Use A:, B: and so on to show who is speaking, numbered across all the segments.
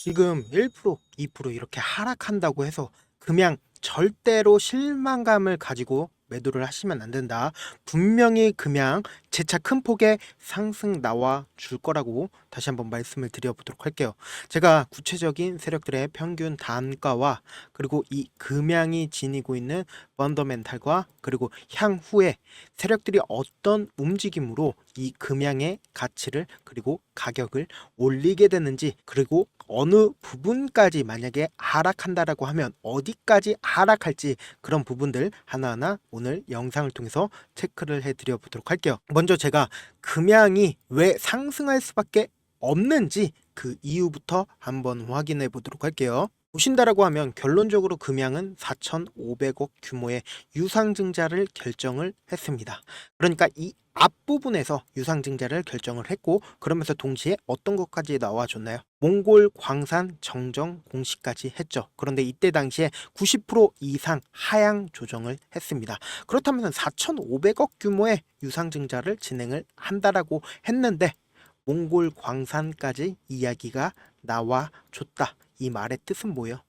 A: 지금 1%, 2% 이렇게 하락한다고 해서 그냥 절대로 실망감을 가지고 매도를 하시면 안 된다. 분명히 그냥 재차 큰 폭의 상승 나와 줄 거라고 다시 한번 말씀을 드려보도록 할게요. 제가 구체적인 세력들의 평균 단가와 그리고 이 금양이 지니고 있는 펀더멘탈과 그리고 향후에 세력들이 어떤 움직임으로 이 금양의 가치를 그리고 가격을 올리게 되는지, 그리고 어느 부분까지 만약에 하락한다라고 하면 어디까지 하락할지, 그런 부분들 하나하나 오늘 영상을 통해서 체크를 해드려 보도록 할게요. 먼저 제가 금양이 왜 상승할 수밖에 없는지 그 이유부터 한번 확인해 보도록 할게요. 보신다라고 하면 결론적으로 금양은 4,500억 규모의 유상증자를 결정을 했습니다. 그러니까 이 앞부분에서 유상증자를 결정을 했고, 그러면서 동시에 어떤 것까지 나와줬나요? 몽골 광산 정정 공시까지 했죠. 그런데 이때 당시에 90% 이상 하향 조정을 했습니다. 그렇다면 4,500억 규모의 유상증자를 진행을 한다라고 했는데 몽골 광산까지 이야기가 나와줬다. 이 말의 뜻은 뭐예요?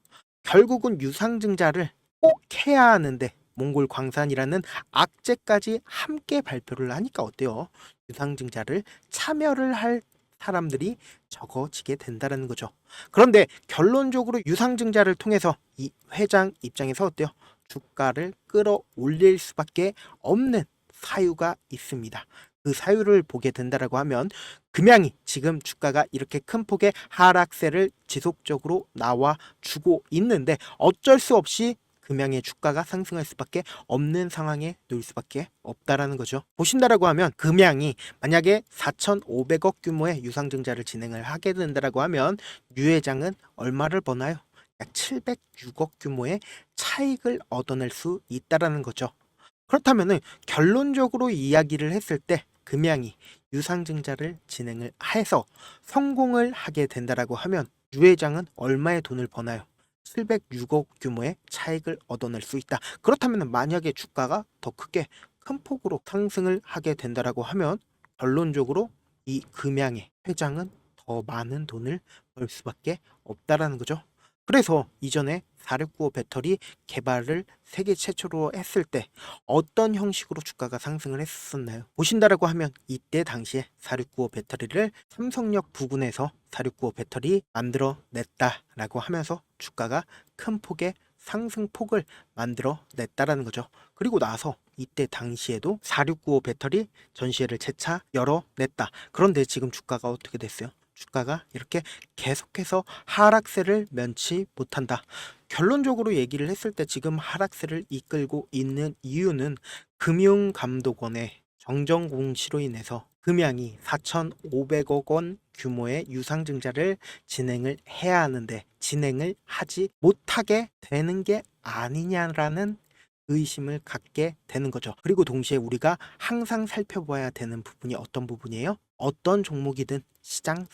A: 결국은 유상증자를 꼭 해야 하는데 몽골 광산이라는 악재까지 함께 발표를 하니까 어때요? 유상증자를 참여를 할 사람들이 적어지게 된다는 거죠. 그런데 결론적으로 유상증자를 통해서 이 회장 입장에서 어때요? 주가를 끌어올릴 수밖에 없는 사유가 있습니다. 그 사유를 보게 된다라고 하면 금양이 지금 주가가 이렇게 큰 폭의 하락세를 지속적으로 나와주고 있는데 어쩔 수 없이 금양의 주가가 상승할 수밖에 없는 상황에 놓일 수밖에 없다라는 거죠. 보신다라고 하면 금양이 만약에 4,500억 규모의 유상증자를 진행을 하게 된다라고 하면 유 회장은 얼마를 버나요? 약 706억 규모의 차익을 얻어낼 수 있다라는 거죠. 그렇다면은 결론적으로 이야기를 했을 때 금양이 유상증자를 진행을 해서 성공을 하게 된다라고 하면 유 회장은 얼마의 돈을 버나요? 706억 규모의 차익을 얻어낼 수 있다. 그렇다면 만약에 주가가 더 크게 큰 폭으로 상승을 하게 된다라고 하면 결론적으로 이 금양의 회장은 더 많은 돈을 벌 수밖에 없다라는 거죠. 그래서 이전에 4695 배터리 개발을 세계 최초로 했을 때 어떤 형식으로 주가가 상승을 했었나요? 보신다라고 하면 이때 당시에 4695 배터리를 삼성역 부근에서 4695 배터리 만들어냈다라고 하면서 주가가 큰 폭의 상승폭을 만들어냈다라는 거죠. 그리고 나서 이때 당시에도 4695 배터리 전시회를 재차 열어냈다. 그런데 지금 주가가 어떻게 됐어요? 주가가 이렇게 계속해서 하락세를 면치 못한다. 결론적으로 얘기를 했을 때 지금 하락세를 이끌고 있는 이유는 금융감독원의 정정 공시로 인해서 금양이 4,500억 원 규모의 유상증자를 진행을 해야 하는데 진행을 하지 못하게 되는 게 아니냐라는 의심을 갖게 되는 거죠. 그리고 동시에 우리가 항상 살펴봐야 되는 부분이 어떤 부분이에요? 어떤 종목이든 시장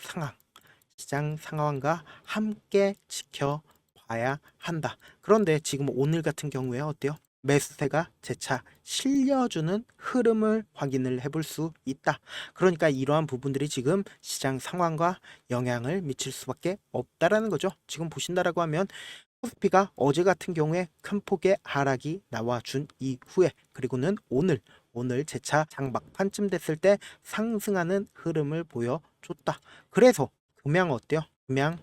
A: 상황과 함께 지켜봐야 한다. 그런데 지금 오늘 같은 경우에 어때요? 매수세가 재차 실려주는 흐름을 확인을 해볼 수 있다. 그러니까 이러한 부분들이 지금 시장 상황과 영향을 미칠 수밖에 없다라는 거죠. 지금 보신다라고 하면 코스피가 어제 같은 경우에 큰 폭의 하락이 나와준 이후에 그리고는 오늘 재차 장막판쯤 됐을 때 상승하는 흐름을 보여줬다. 그래서 금양 어때요? 금양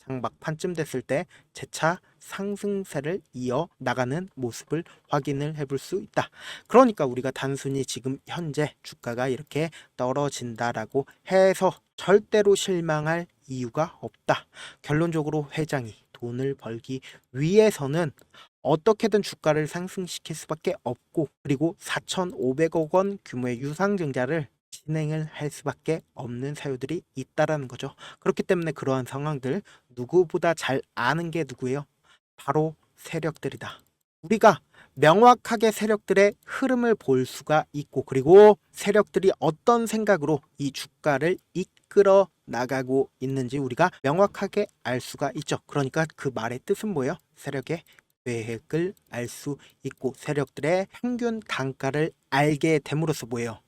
A: 장막판쯤 됐을 때 재차 상승세를 이어 나가는 모습을 확인을 해볼 수 있다. 그러니까 우리가 단순히 지금 현재 주가가 이렇게 떨어진다라고 해서 절대로 실망할 이유가 없다. 결론적으로 회장이 돈을 벌기 위해서는 어떻게든 주가를 상승시킬 수밖에 없고, 그리고 4,500억 원 규모의 유상증자를 진행을 할 수밖에 없는 사유들이 있다라는 거죠. 그렇기 때문에 그러한 상황들 누구보다 잘 아는 게 누구예요? 바로 세력들이다. 우리가 명확하게 세력들의 흐름을 볼 수가 있고, 그리고 세력들이 어떤 생각으로 이 주가를 이끌어 나가고 있는지 우리가 명확하게 알 수가 있죠. 그러니까 그 말의 뜻은 뭐예요? 세력의 계획을 알 수 있고 세력들의 평균 단가를 알게 됨으로써 뭐예요?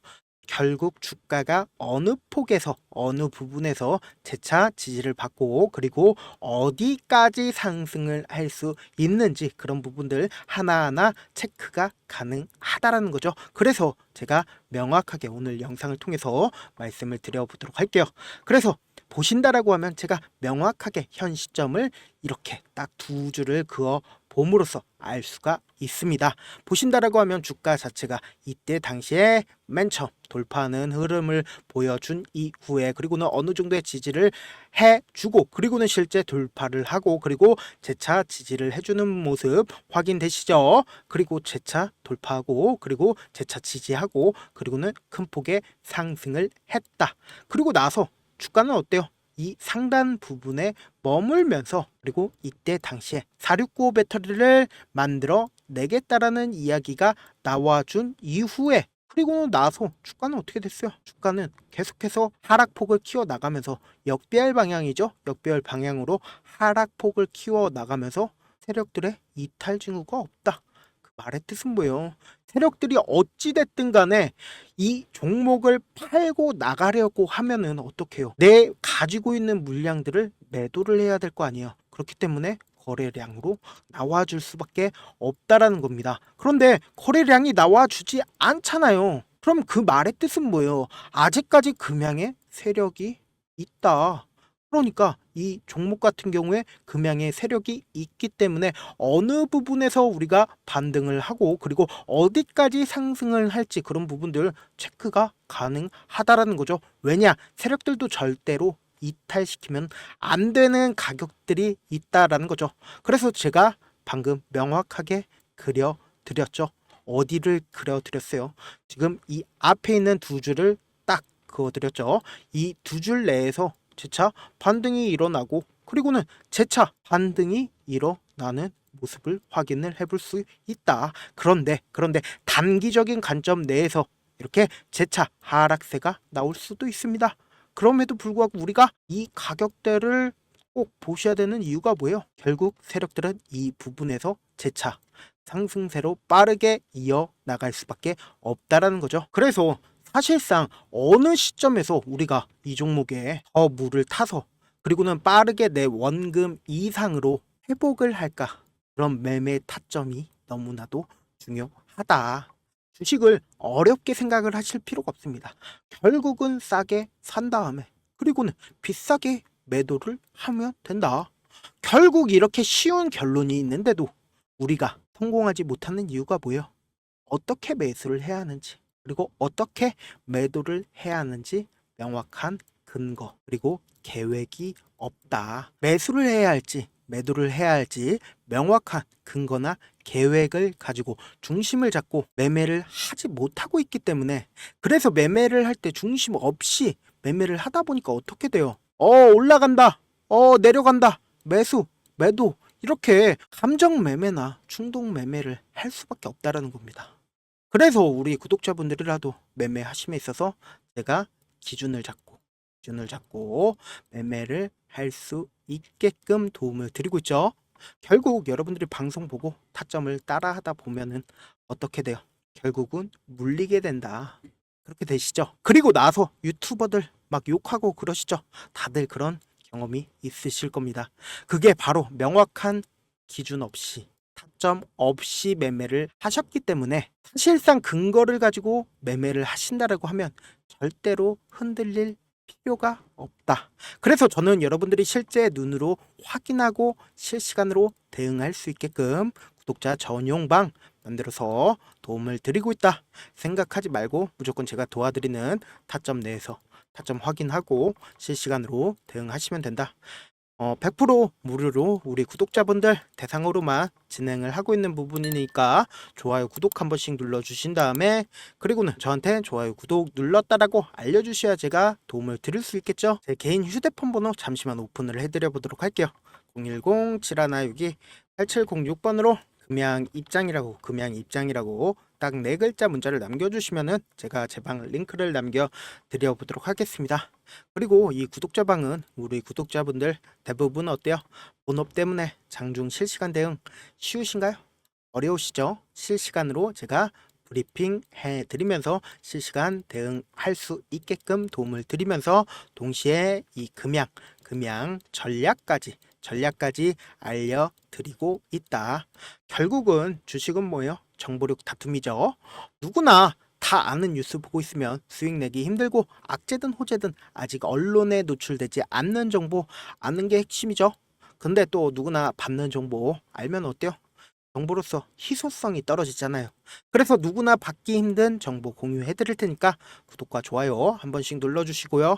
A: 결국 주가가 어느 폭에서 어느 부분에서 재차 지지를 받고 그리고 어디까지 상승을 할 수 있는지 그런 부분들 하나하나 체크가 가능하다라는 거죠. 그래서 제가 명확하게 오늘 영상을 통해서 말씀을 드려보도록 할게요. 그래서 보신다라고 하면 제가 명확하게 현 시점을 이렇게 딱 두 줄을 그어 봄으로써 알 수가 있습니다. 보신다라고 하면 주가 자체가 이때 당시에 맨 처음 돌파하는 흐름을 보여준 이후에 그리고는 어느 정도의 지지를 해주고 그리고는 실제 돌파를 하고 그리고 재차 지지를 해주는 모습 확인되시죠? 그리고 재차 돌파하고 그리고 재차 지지하고 그리고는 큰 폭의 상승을 했다. 그리고 나서 주가는 어때요? 이 상단 부분에 머물면서 그리고 이때 당시에 4695 배터리를 만들어 내겠다라는 이야기가 나와준 이후에 그리고 나서 주가는 어떻게 됐어요? 주가는 계속해서 하락폭을 키워 나가면서 역배열 방향이죠. 역배열 방향으로 하락폭을 키워 나가면서 세력들의 이탈 징후가 없다. 그 말의 뜻은 뭐예요? 세력들이 어찌됐든 간에 이 종목을 팔고 나가려고 하면은 어떡해요? 내 가지고 있는 물량들을 매도를 해야 될 거 아니에요. 그렇기 때문에 거래량으로 나와줄 수밖에 없다라는 겁니다. 그런데 거래량이 나와주지 않잖아요. 그럼 그 말의 뜻은 뭐예요? 아직까지 금양에 세력이 있다. 그러니까 이 종목 같은 경우에 금양의 세력이 있기 때문에 어느 부분에서 우리가 반등을 하고 그리고 어디까지 상승을 할지 그런 부분들 체크가 가능하다라는 거죠. 왜냐? 세력들도 절대로 이탈시키면 안 되는 가격들이 있다라는 거죠. 그래서 제가 방금 명확하게 그려드렸죠. 어디를 그려드렸어요? 지금 이 앞에 있는 두 줄을 딱 그어드렸죠. 이 두 줄 내에서 재차 반등이 일어나고 그리고는 재차 반등이 일어나는 모습을 확인을 해볼 수 있다. 그런데 단기적인 관점 내에서 이렇게 재차 하락세가 나올 수도 있습니다. 그럼에도 불구하고 우리가 이 가격대를 꼭 보셔야 되는 이유가 뭐예요? 결국 세력들은 이 부분에서 재차 상승세로 빠르게 이어나갈 수밖에 없다라는 거죠. 그래서 사실상 어느 시점에서 우리가 이 종목에 더 물을 타서 그리고는 빠르게 내 원금 이상으로 회복을 할까? 그런 매매 타점이 너무나도 중요하다. 주식을 어렵게 생각을 하실 필요가 없습니다. 결국은 싸게 산 다음에 그리고는 비싸게 매도를 하면 된다. 결국 이렇게 쉬운 결론이 있는데도 우리가 성공하지 못하는 이유가 뭐예요? 어떻게 매수를 해야 하는지 그리고 어떻게 매도를 해야 하는지 명확한 근거 그리고 계획이 없다. 매수를 해야 할지 매도를 해야 할지 명확한 근거나 계획을 가지고 중심을 잡고 매매를 하지 못하고 있기 때문에 그래서 매매를 할 때 중심 없이 매매를 하다 보니까 어떻게 돼요? 올라간다. 내려간다. 매수, 매도 이렇게 감정 매매나 충동 매매를 할 수밖에 없다라는 겁니다. 그래서 우리 구독자분들이라도 매매하심에 있어서 제가 기준을 잡고 매매를 할 수 있게끔 도움을 드리고 있죠. 결국 여러분들이 방송 보고 타점을 따라 하다 보면은 어떻게 돼요? 결국은 물리게 된다. 그렇게 되시죠? 그리고 나서 유튜버들 막 욕하고 그러시죠? 다들 그런 경험이 있으실 겁니다. 그게 바로 명확한 기준 없이 타점 없이 매매를 하셨기 때문에 사실상 근거를 가지고 매매를 하신다라고 하면 절대로 흔들릴 필요가 없다. 그래서 저는 여러분들이 실제 눈으로 확인하고 실시간으로 대응할 수 있게끔 구독자 전용방 만들어서 도움을 드리고 있다 생각하지 말고 무조건 제가 도와드리는 타점 내에서 타점 확인하고 실시간으로 대응하시면 된다. 100% 무료로 우리 구독자분들 대상으로만 진행을 하고 있는 부분이니까 좋아요, 구독 한 번씩 눌러주신 다음에 그리고는 저한테 좋아요, 구독 눌렀다라고 알려주셔야 제가 도움을 드릴 수 있겠죠. 제 개인 휴대폰 번호 잠시만 오픈을 해드려 보도록 할게요. 010-7162-8706번으로 금양 입장이라고 딱 4글자 문자를 남겨주시면은 제가 제 방 링크를 남겨드려 보도록 하겠습니다. 그리고 이 구독자방은 우리 구독자분들 대부분 어때요? 본업 때문에 장중 실시간 대응 쉬우신가요? 어려우시죠? 실시간으로 제가 브리핑 해드리면서 실시간 대응할 수 있게끔 도움을 드리면서 동시에 이 금양 전략까지 알려드리고 있다. 결국은 주식은 뭐예요? 정보력 다툼이죠. 누구나 다 아는 뉴스 보고 있으면 수익 내기 힘들고 악재든 호재든 아직 언론에 노출되지 않는 정보 아는 게 핵심이죠. 근데 또 누구나 받는 정보 알면 어때요? 정보로서 희소성이 떨어지잖아요. 그래서 누구나 받기 힘든 정보 공유해 드릴 테니까 구독과 좋아요 한 번씩 눌러주시고요.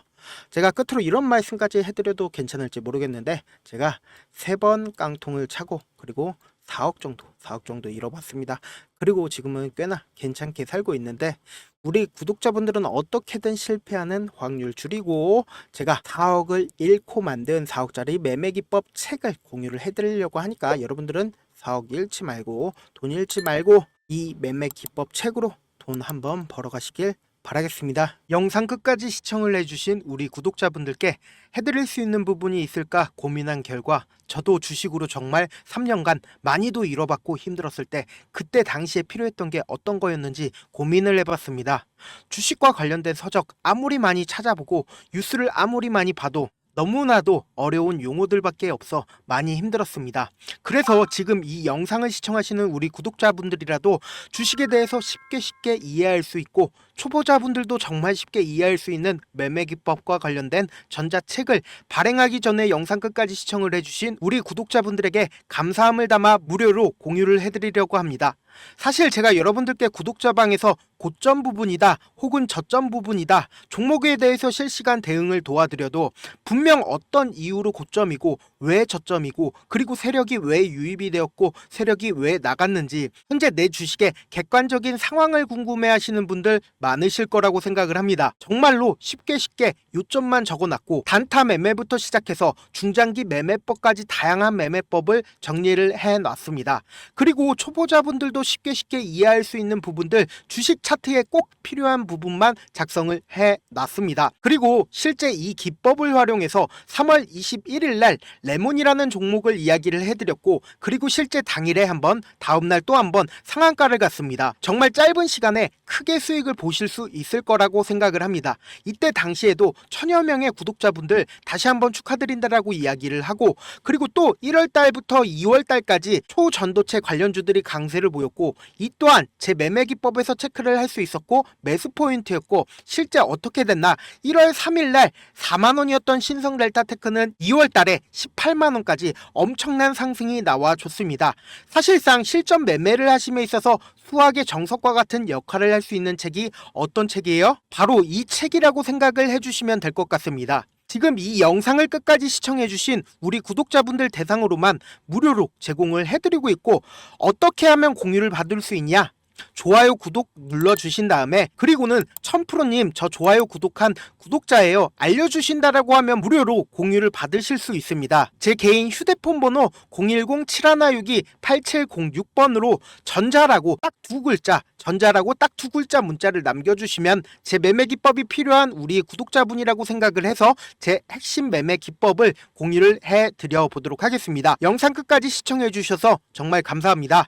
A: 제가 끝으로 이런 말씀까지 해드려도 괜찮을지 모르겠는데 제가 3번 깡통을 차고 그리고 4억 정도 잃어봤습니다. 그리고 지금은 꽤나 괜찮게 살고 있는데 우리 구독자분들은 어떻게든 실패하는 확률 줄이고 제가 4억을 잃고 만든 4억짜리 매매기법 책을 공유를 해드리려고 하니까 여러분들은 4억 잃지 말고 돈 잃지 말고 이 매매 기법 책으로 돈 한번 벌어가시길 바라겠습니다. 영상 끝까지 시청을 해주신 우리 구독자분들께 해드릴 수 있는 부분이 있을까 고민한 결과 저도 주식으로 정말 3년간 많이도 잃어봤고 힘들었을 때 그때 당시에 필요했던 게 어떤 거였는지 고민을 해봤습니다. 주식과 관련된 서적 아무리 많이 찾아보고 뉴스를 아무리 많이 봐도 너무나도 어려운 용어들밖에 없어 많이 힘들었습니다. 그래서 지금 이 영상을 시청하시는 우리 구독자분들이라도 주식에 대해서 쉽게 이해할 수 있고 초보자분들도 정말 쉽게 이해할 수 있는 매매 기법과 관련된 전자책을 발행하기 전에 영상 끝까지 시청을 해주신 우리 구독자분들에게 감사함을 담아 무료로 공유를 해드리려고 합니다. 사실 제가 여러분들께 구독자방에서 고점 부분이다 혹은 저점 부분이다 종목에 대해서 실시간 대응을 도와드려도 분명 어떤 이유로 고점이고 왜 저점이고 그리고 세력이 왜 유입이 되었고 세력이 왜 나갔는지 현재 내 주식의 객관적인 상황을 궁금해 하시는 분들 많으실 거라고 생각을 합니다. 정말로 쉽게 요점만 적어놨고 단타 매매부터 시작해서 중장기 매매법까지 다양한 매매법을 정리를 해놨습니다. 그리고 초보자분들도 쉽게 이해할 수 있는 부분들 주식 차트에 꼭 필요한 부분만 작성을 해놨습니다. 그리고 실제 이 기법을 활용해서 3월 21일 날 레몬이라는 종목을 이야기를 해드렸고 그리고 실제 당일에 한번 다음날 또 한번 상한가를 갔습니다. 정말 짧은 시간에 크게 수익을 보실 수 있을 거라고 생각을 합니다. 이때 당시에도 1000여 명의 구독자분들 다시 한번 축하드린다라고 이야기를 하고 그리고 또 1월 달부터 2월 달까지 초전도체 관련주들이 강세를 보였고 이 또한 제 매매 기법에서 체크를 할 수 있었고 매수 포인트였고 실제 어떻게 됐나 1월 3일 날 4만원이었던 신성 델타테크는 2월 달에 18만원까지 엄청난 상승이 나와줬습니다. 사실상 실전 매매를 하심에 있어서 수학의 정석과 같은 역할을 할 수 있는 책이 어떤 책이에요? 바로 이 책이라고 생각을 해주시면 될 것 같습니다. 지금 이 영상을 끝까지 시청해주신 우리 구독자분들 대상으로만 무료로 제공을 해드리고 있고 어떻게 하면 공유를 받을 수 있냐? 좋아요 구독 눌러주신 다음에 그리고는 1000%님 저 좋아요 구독한 구독자예요 알려주신다라고 하면 무료로 공유를 받으실 수 있습니다. 제 개인 휴대폰 번호 010-7162-8706번으로 전자라고 딱 두 글자 문자를 남겨주시면 제 매매 기법이 필요한 우리 구독자분이라고 생각을 해서 제 핵심 매매 기법을 공유를 해드려 보도록 하겠습니다. 영상 끝까지 시청해 주셔서 정말 감사합니다.